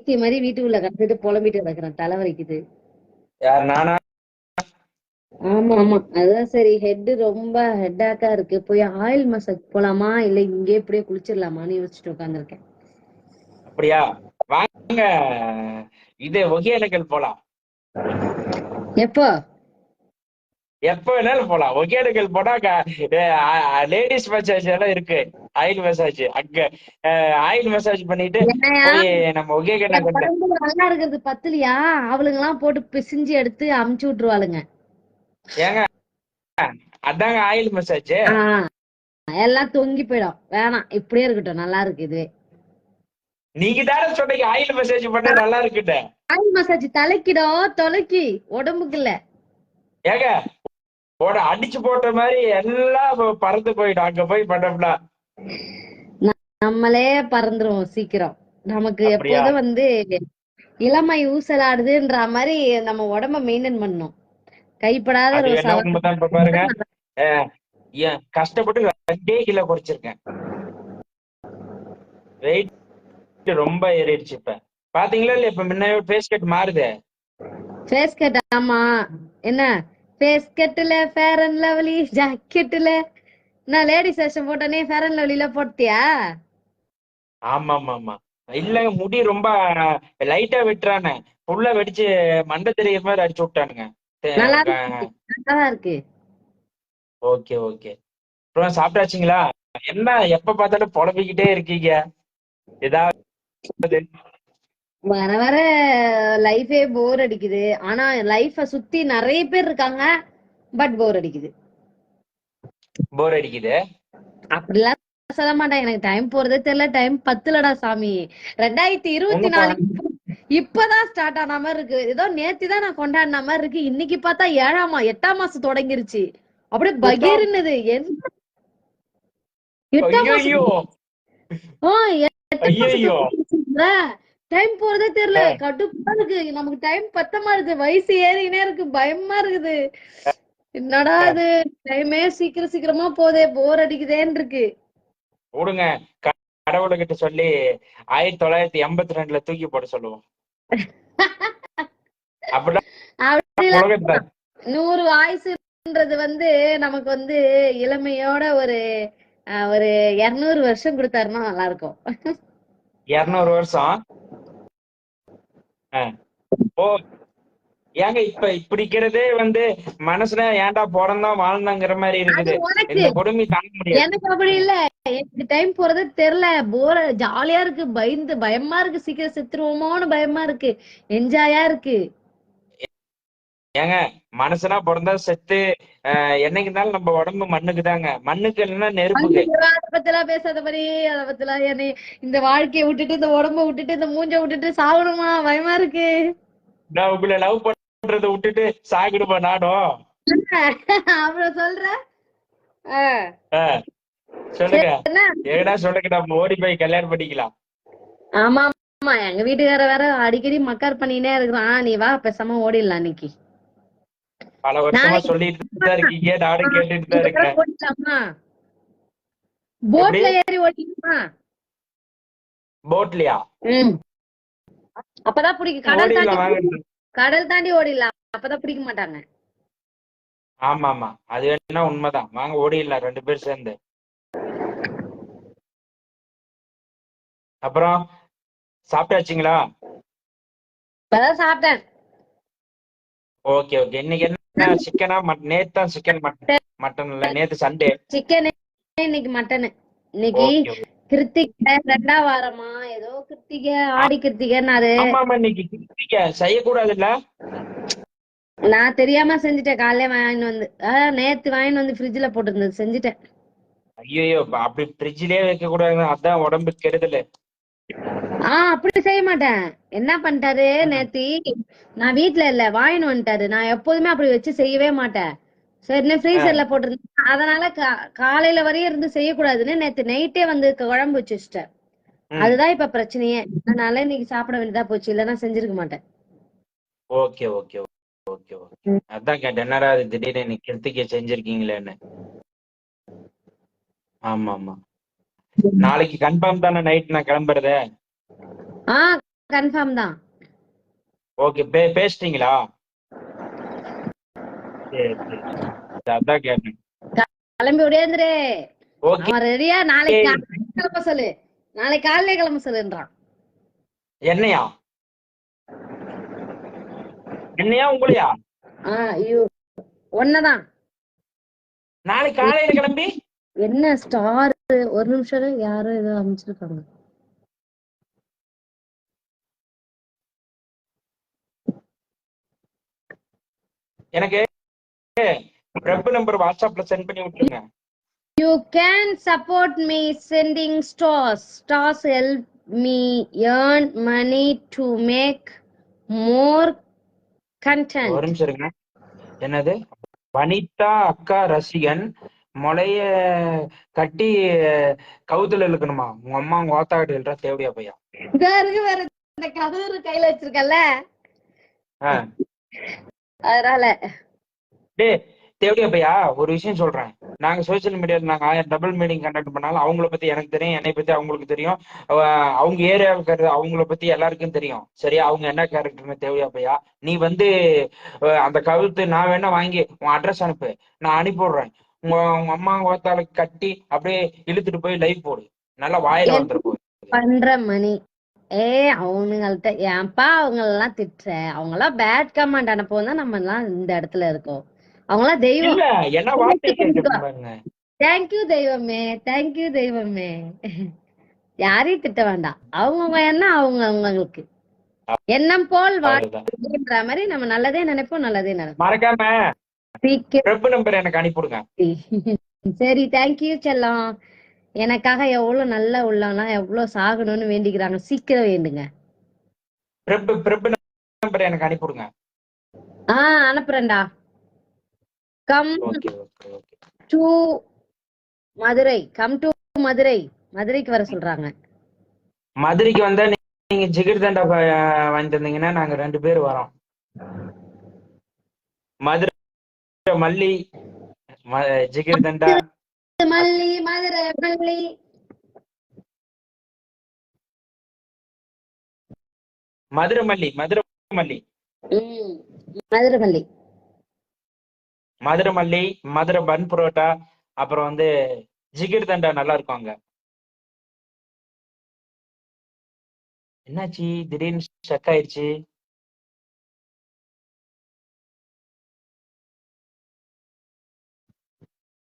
பைத்திய மாதிரி வீட்டுக்குள்ள கடந்துட்டு புலம்பிட்டு கிடக்குறேன், தலைவலிக்குது. யார் நானா? ஆமா ஆமா, அதான் சரி. ஹெட் ரொம்ப ஹெட்டாக்கா இருக்கு, போய் ஆயில் மசாஜ் போலாமா இல்ல இங்கே இப்படியே குளிச்சிடலாமான்னு யோசிச்சுட்டு உட்காந்துருக்கேன். அப்படியா? வாங்க, இது ஒகேனக்கல் போலாம். எப்போ? எப்ப வேணாலும் போலாம். ஒகேனக்கல் போனா லேடிஸ் மசாஜ் எல்லாம் இருக்கு. ஆயில் மசாஜ் அங்க ஆயில் மசாஜ் பண்ணிட்டு என்னையா, போய் நம்ம என் ஒகேனக்கல்ல. உடம்பு நல்லா இருக்கிறது பத்துலியா? அவளுங்க எல்லாம் போட்டு பிசிஞ்சு எடுத்து அமுச்சு விட்டுருவாளுங்க. ஏங்க, அதாங்க ஆயில் மசாஜ். ஆஹ் எல்லாம் தொங்கி போயிடும். வேணாம், இப்படியே இருக்கட்டும், நல்லா இருக்கு இதுவே. நீங்க தானே சொன்னீங்க ஆயில் மசாஜ் பண்ணா நல்லா இருக்குன்னு. ஆயில் மசாஜ் தலைக்கிடும், தொலைக்கி, உடம்புக்கு இல்ல. ஏங்க, அடிச்சு போட்ட மாதிரி எல்லாம் பறந்து போயிடும் அங்க போய் பண்ணோம்னா. நம்மளே பறந்துருவோம் சீக்கிரம். நமக்கு அப்படியா? எப்போதும் இளமை ஊசலாடுதுன்ற மாதிரி நம்ம உடம்ப மெயின்டைன் பண்ணணும். கைப்படாத அது ரோசா என்ன உண்மைதான். இப்ப பாருங்க, ஏன் கஷ்டப்பட்டு 2 கிலோ குறைச்சிருக்கேன். வெயிட் ரொம்ப ஏறிடுச்சு இப்ப. பாத்தீங்களா இல்ல? இப்ப முன்ன ஃபேஸ் கட் மாறுது. Face cut. ஆமா. என்ன ஃபேஸ் கட்ல ஃபேர் அண்ட் லவ்லி ஜாக்கெட்ல நான் லேடி செஷன் போட்டனே, ஃபேர் அண்ட் லவ்லில போட்டியா? ஆமா ஆமா ஆமா. இல்லங்க, முடி ரொம்ப லைட்டா வெட்டுறானே, ஃபுல்லா வெடிச்சு மண்டை தெரியற மாதிரி அடிச்சு விட்டானுங்க. நல்லா இருக்கு, நல்லா இருக்கு. Okay okay. அப்புறம் சாப்பிட்டாச்சுங்களா? என்ன எப்ப பார்த்தாலும் புலம்பிக்கிட்டே இருக்கீங்க ஏதாவது? வர வர லைஃபே போர் அடிக்குது. ஆனா லைஃப சுத்தி நிறைய பேர் இருக்காங்க, பட் போர் அடிக்குது. போர் அடிக்குது. அப்படிலாம் சொல்ல மாட்டேன். எனக்கு டைம் போறதே தெரியல. டைம் பத்துலடா சாமி. 2024 இப்பதான் ஸ்டார்ட் ஆன மாதிரி இருக்கு. ஏதோ நேத்துதான் நான் கொண்டாடின மாதிரி இருக்கு. இன்னைக்கு பார்த்தா 8ஆம் மாசம் தொடங்கிருச்சு. அப்படியே பகீர்னுது. எட்டாம் ஐயோ மாசம். எட்டாம் ஐயோ. மாசத்துல டைம் போறதே தெரியல. கடுப்பா இருக்கு. நமக்கு டைம் பத்தமா இருக்கு. வயசு ஏறினே இருக்கு. பயமா இருக்குது. என்னடா இது, டைமே சீக்கிரம் சீக்கிரமா போதே, போர் அடிக்குதேன்னு இருக்கு. விடுங்க, கடவுள்கிட்ட சொல்லி 1982 தூக்கி போட சொல்லுவோம். அப்படிதான் உலகத்தை. 100 ஆயுசுன்றது நமக்கு இளமையோட ஒரு ஒரு 200 வருஷம் கொடுத்தாருன்னா நல்லா இருக்கும். 200 வருஷம். ஓ, ஏங்க இப்ப இப்படிக்கிறதே மனசுல ஏன்டா பிறந்தோம் வாழ்ந்தோங்கிற மாதிரி இருக்குது. இந்த கொடுமை தாங்க முடியாது. எனக்கு அப்படி இல்ல. எனக்கு டைம் போறதே தெரியல. போர், ஜாலியா இருக்கு. பயமா இருக்கு. சீக்கிரம் செத்துருவோமோன்னு பயமா இருக்கு. என்ஜாயா இருக்கு. ஏங்க, மனுஷனா பிறந்தா செத்து என்னைக்கு இருந்தாலும் நம்ம உடம்பு மண்ணுக்கு தாங்க. மண்ணுக்கு இல்லைன்னா நெருப்புக்கு. அதை பத்திலாம் பேசாத மாதிரி. அதை பத்திலாம் இந்த வாழ்க்கையை விட்டுட்டு, இந்த உடம்ப விட்டுட்டு, இந்த மூஞ்ச விட்டுட்டு சாகணுமா? பயமா இருக்கு. நான் உங்களை லவ் பண்றதை விட்டுட்டு சாகிடுமா நானும்? அப்புறம் சொல்ற. சொல்லுங்க, ஏடா சொல்லுங்க, நம்ம ஓடி போய் கல்யாணம் பண்ணிக்கலாம். ஆமா ஆமா, எங்க வீட்டுக்கார வேற அடிக்கடி மக்கார் பண்ணினே இருக்கிறான். நீ வா, பேசாம ஓடிடலாம் இன்னைக்கு. பல வருஷமா சொல்லிட்டு தான் இருக்கீங்க, நானும் கேட்டுட்டு தான் இருக்கேன். போட்ல ஏறி ஓடிக்கலாமா? போட்லயா? அப்பதான் பிடிக்கும். கடல் தாண்டி ஓடிடலாம், அப்பதான் பிடிக்க மாட்டாங்க. ஆமா ஆமா, அது வேணா உண்மைதான். வாங்க ஓடிடலாம் 2 பேர் சேர்ந்து. அப்புறம் சாப்பிட்டாச்சுங்களா? இப்பதான் சாப்பிட்டேன். Okay okay. இன்னைக்கு என்ன, சிக்கனா? நேத்து தான் சிக்கன், மட்டன் இல்ல, நேத்து சண்டே. சிக்கன், இன்னைக்கு மட்டன். இன்னைக்கு கிருத்திகை 2ஆம் வாரமா, ஏதோ கிருத்திகை, ஆடி கிருத்திகைன்னாரு. ஆமா ஆமா, இன்னைக்கு கிருத்திகை செய்யக்கூடாது இல்ல? நான் தெரியாம செஞ்சுட்டேன். காலையில வாங்கிட்டு வந்து, நேத்து வாங்கிட்டு வந்து ஃப்ரிட்ஜ்ல போட்டுருந்தது, செஞ்சுட்டேன். ஐயோ, அப்படி ஃப்ரிட்ஜ்லயே வைக்க கூடாது, அதான் உடம்புக்கு கெடுதல். அப்படி செய்ய மாட்டேன். என்ன பண்ணிட்டாரு நேத்தி, நான் வீட்டுல இல்ல, வாங்கின்னு வந்துட்டாரு. நான் எப்போதுமே அப்படி வச்சு செய்யவே மாட்டேன். சரி, ஃப்ரீசர்ல போட்டிருந்தேன். அதனால காலையில வரையும் இருந்து செய்யக்கூடாதுன்னு நேத்து நைட்டே குழம்பு வச்சு வச்சுட்டேன். அதுதான் இப்ப பிரச்சனையே. அதனால இன்னைக்கு சாப்பிட வேண்டியதா போச்சு, இல்லன்னா செஞ்சிருக்க மாட்டேன். Okay okay okay okay. அதான் கேட்டேன், என்னடா அது திடீர்னு இன்னைக்கு கிருத்திகை செஞ்சிருக்கீங்களேன்னு. ஆமா ஆமா. நாளைக்கு கன்ஃபார்ம் தானே நைட் நான் கிளம்புறதே? கன்ஃபார்ம் தான். ஓகே, பேசிட்டீங்களா? சரி சரி சரி, அதான் கேட்டேன். கிளம்பி விடையாந்துரு. ஓகே. அவன் ரெடியா நாளைக்கு காலையில கிளம்ப சொல்லு. நாளைக்கு காலையில கிளம்ப சொல்லுன்றான். என்னையா? என்னையா உங்களையா? ஐயோ ஒன்னதான். நாளைக்கு காலையில கிளம்பி என்ன ஸ்டார்? ஒரு நிமிஷம் இரு, யாரோ ஏதோ அமைச்சிருக்காங்க. எனக்கு பிரபு நம்பர் வாட்ஸ்அப்ல சென்ட் பண்ணி விட்டுருங்க. You can support me sending stars. Stars help me earn money to make more ஒரு content. நிமிஷம் இருங்க. என்னது? வனிதா அக்கா ரசிகன் முளைய கட்டி கவுத்துல இழுக்கணுமா? உங்க அம்மா உங்க ஓத்தாக்கிட்டு எழுறா தேவடியா பையா. இதா இருக்கு வேற, இந்த கதவு கையில வச்சிருக்கல அதனால. டே தேவடியா பையா, ஒரு விஷயம் சொல்றேன். நாங்க சோசியல் மீடியால நாங்க 1000 டபுள் மீட்டிங் கண்டக்ட் பண்ணாலும் அவங்கள பத்தி எனக்கு தெரியும், என்னை பத்தி அவங்களுக்கு தெரியும், அவங்க ஏரியாவுக்கு இருக்கிற அவங்கள பத்தி எல்லாருக்கும் தெரியும். சரியா? அவங்க என்ன கேரக்டர்னு. தேவடியா பையா, நீ வந்து அந்த கவுத்து நான் வேணா வாங்கி உன் அட்ரஸ் அனுப்பு, நான் அனுப்பி விடுறேன். உங்க அம்மா ஓத்தாளுக்கு கட்டி அப்படியே இழுத்துட்டு போய் லைவ் போடு, நல்லா வாயில வந்துட போகுது. பண்ற மணி அவனுங்கள்ட்ட ஏன்பா அவங்க எல்லாம் திட்டுற? அவங்க எல்லாம் பேட் கமெண்ட் அனுப்பவும் தான் நம்ம எல்லாம் இந்த இடத்துல இருக்கோம். அவங்க எல்லாம் தெய்வம். இல்ல என்ன வார்த்தை கேட்கணும் பாருங்க. தேங்க்யூ தெய்வமே, தேங்க்யூ தெய்வமே. யாரையும் திட்ட வேண்டாம். அவங்கவுங்க என்ன அவங்க அவங்களுக்கு எண்ணம் போல் வாழ்ன்ற மாதிரி நம்ம நல்லதே நினைப்போம், நல்லதே நினைப்போம். மறக்காம பிரபு நம்பர் எனக்கு அனுப்பிடுங்க. சரி, தேங்க்யூ செல்லம். எனக்காக எவ்வளவு நல்ல உள்ளவனா எவ்வளவு சாகணும்னு வேண்டிக்கிறாங்க. சீக்கிரம் வேண்டுங்க. பிரபு நம்பர் எனக்கு அனுப்பிடுங்க. அனுப்புறேன்டா. Come to Madurai. Come to Madurai. மதுரைக்கு வர சொல்றாங்க. மதுரைக்கு வந்தா நீங்க ஜிகிர் தண்டா வாங்கி தந்தீங்கன்னா நாங்க 2 பேர் வரோம். மதுரை மல்லி ஜிகிர் தண்டா மல்லி, மதுரை மல்லி. மதுரை மல்லி மதுரை மல்லி மதுரை மல்லி மதுரை மல்லி, மதுரை பன் புரோட்டா, அப்புறம் வந்து ஜிகிர் தண்டா நல்லா இருக்கும் அங்க. என்னாச்சு திடீர்னு ஸ்டக் ஆயிடுச்சு?